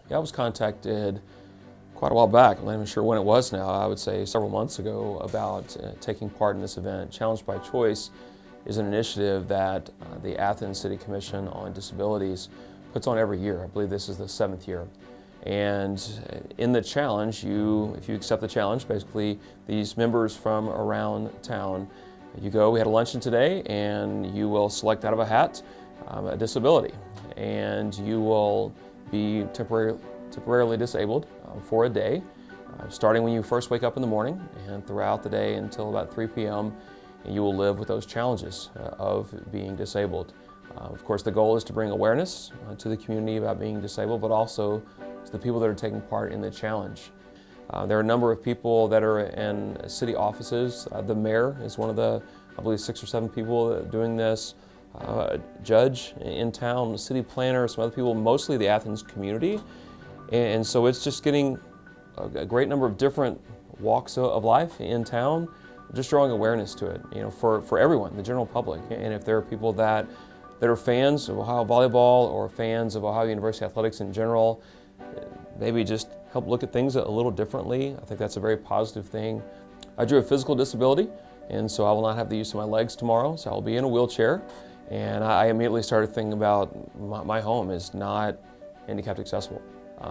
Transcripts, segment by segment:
Yeah, I was contacted quite a while back. I'm not even sure when it was now. I would say several months ago about taking part in this event. Challenge by Choice is an initiative that the Athens City Commission on Disabilities puts on every year. I believe this is the 7th year. And in the challenge, if you accept the challenge, basically these members from around town, we had a luncheon today, and you will select out of a hat a disability, and you will be temporarily disabled for a day, starting when you first wake up in the morning and throughout the day until about 3 p.m. And you will live with those challenges of being disabled. Of course, the goal is to bring awareness to the community about being disabled, but also to the people that are taking part in the challenge. There are a number of people that are in city offices. The mayor is one of the, I believe, 6 or 7 people doing this. A judge in town, the city planner, some other people, mostly the Athens community. And so it's just getting a great number of different walks of life in town, just drawing awareness to it, for everyone, the general public. And if there are people that are fans of Ohio Volleyball or fans of Ohio University athletics in general, maybe just help look at things a little differently. I think that's a very positive thing. I drew a physical disability, and so I will not have the use of my legs tomorrow, so I'll be in a wheelchair. And I immediately started thinking about my home is not handicapped accessible.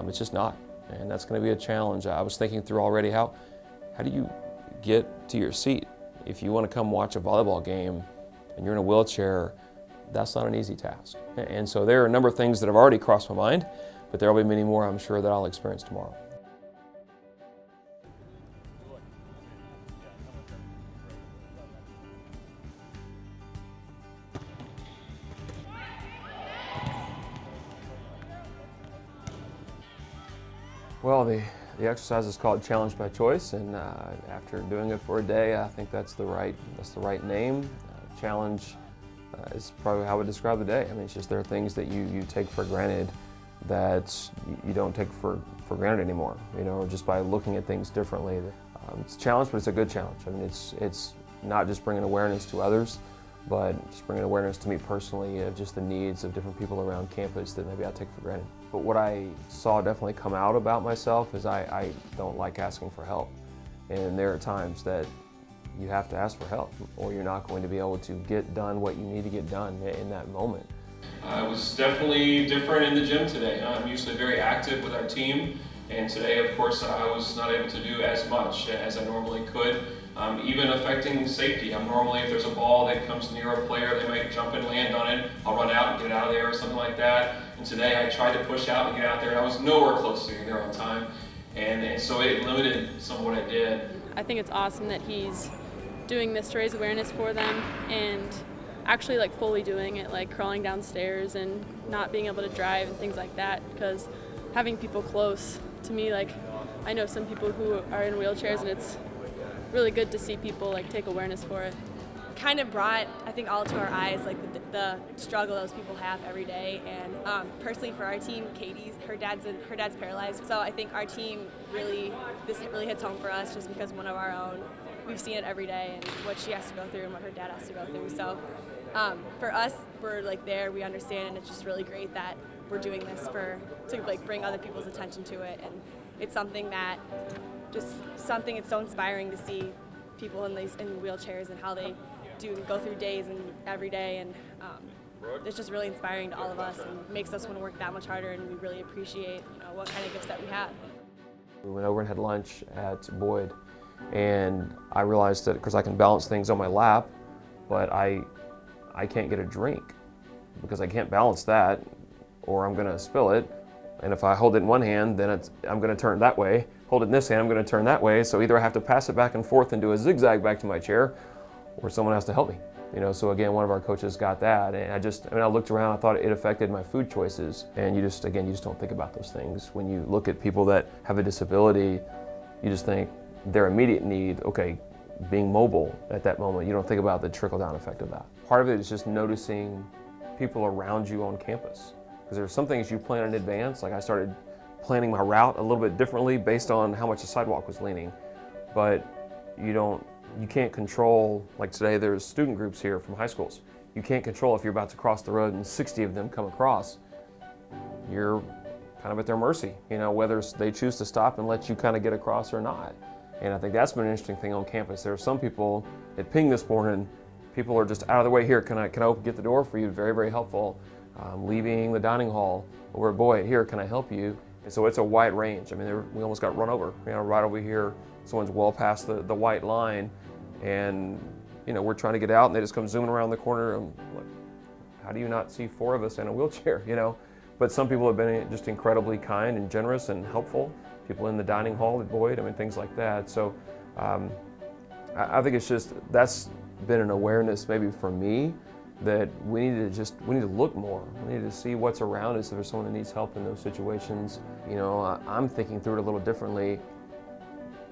It's just not, and that's going to be a challenge. I was thinking through already, how do you get to your seat? If you want to come watch a volleyball game and you're in a wheelchair, that's not an easy task. And so there are a number of things that have already crossed my mind, but there will be many more, I'm sure, that I'll experience tomorrow. Well, the exercise is called Challenge by Choice, and after doing it for a day, I think that's the right name. Challenge is probably how I would describe the day. I mean, it's just there are things that you take for granted that you don't take for granted anymore, just by looking at things differently. It's a challenge, but it's a good challenge. I mean, it's not just bringing awareness to others, but just bringing awareness to me personally of just the needs of different people around campus that maybe I take for granted. But what I saw definitely come out about myself is I don't like asking for help. And there are times that you have to ask for help, or you're not going to be able to get done what you need to get done in that moment. It was definitely different in the gym today. I'm usually very active with our team, and today, of course, I was not able to do as much as I normally could, even affecting safety. Normally, if there's a ball that comes near a player, they might jump and land on it. I'll run out and get out of there or something like that. And today, I tried to push out and get out there, and I was nowhere close to getting there on time. And so it limited some of what I did. I think it's awesome that he's doing this to raise awareness for them, and actually fully doing it, like crawling downstairs and not being able to drive and things like that, because having people close to me, I know some people who are in wheelchairs, and it's really good to see people take awareness for it. Kind of brought, I think, all to our eyes the struggle those people have every day. And personally for our team, Katie's her dad's paralyzed, so I think our team this really hits home for us just because one of our own. We've seen it every day and what she has to go through and what her dad has to go through. So for us, we're there, we understand, and it's just really great that we're doing this to bring other people's attention to it. And it's something it's so inspiring to see people in wheelchairs and how they go through days and every day, and it's just really inspiring to all of us and makes us want to work that much harder, and we really appreciate what kind of gifts that we have. We went over and had lunch at Boyd, and I realized that because I can balance things on my lap, but I can't get a drink because I can't balance that, or I'm going to spill it. And if I hold it in one hand, then I'm going to turn that way. Hold it in this hand, I'm going to turn that way. So either I have to pass it back and forth and do a zigzag back to my chair, or someone has to help me. So again, one of our coaches got that, and I looked around, I thought it affected my food choices. And you just don't think about those things. When you look at people that have a disability, you just think their immediate need, okay, being mobile at that moment. You don't think about the trickle-down effect of that. Part of it is just noticing people around you on campus. Because there's some things you plan in advance, like I started planning my route a little bit differently based on how much the sidewalk was leaning. But you can't control, like today there's student groups here from high schools. You can't control if you're about to cross the road and 60 of them come across. You're kind of at their mercy, whether they choose to stop and let you kind of get across or not. And I think that's been an interesting thing on campus. There are some people at Ping this morning, people are just out of the way. Here, can I get the door for you? Very, very helpful. Leaving the dining hall, over at Boyd, here, can I help you? And so it's a wide range. I mean, we almost got run over, right over here. Someone's well past the white line, and we're trying to get out, and they just come zooming around the corner. And like, how do you not see 4 of us in a wheelchair, But some people have been just incredibly kind and generous and helpful. People in the dining hall at Boyd, things like that. So I think it's just, that's been an awareness maybe for me that we need to look more. We need to see what's around us if there's someone that needs help in those situations. I'm thinking through it a little differently.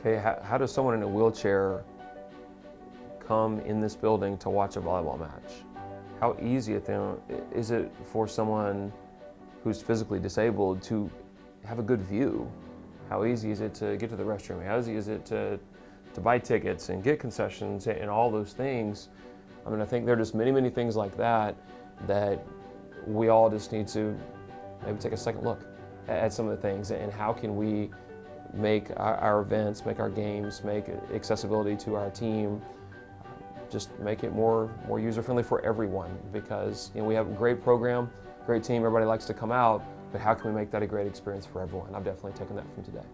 Okay, how does someone in a wheelchair come in this building to watch a volleyball match? How easy is it for someone who's physically disabled to have a good view? How easy is it to get to the restroom? How easy is it to buy tickets and get concessions and all those things? I think there are just many, many things like that we all just need to maybe take a second look at some of the things, and how can we make our events, make our games, make accessibility to our team, just make it more user-friendly for everyone, because we have a great program, great team, everybody likes to come out, but how can we make that a great experience for everyone? I've definitely taken that from today.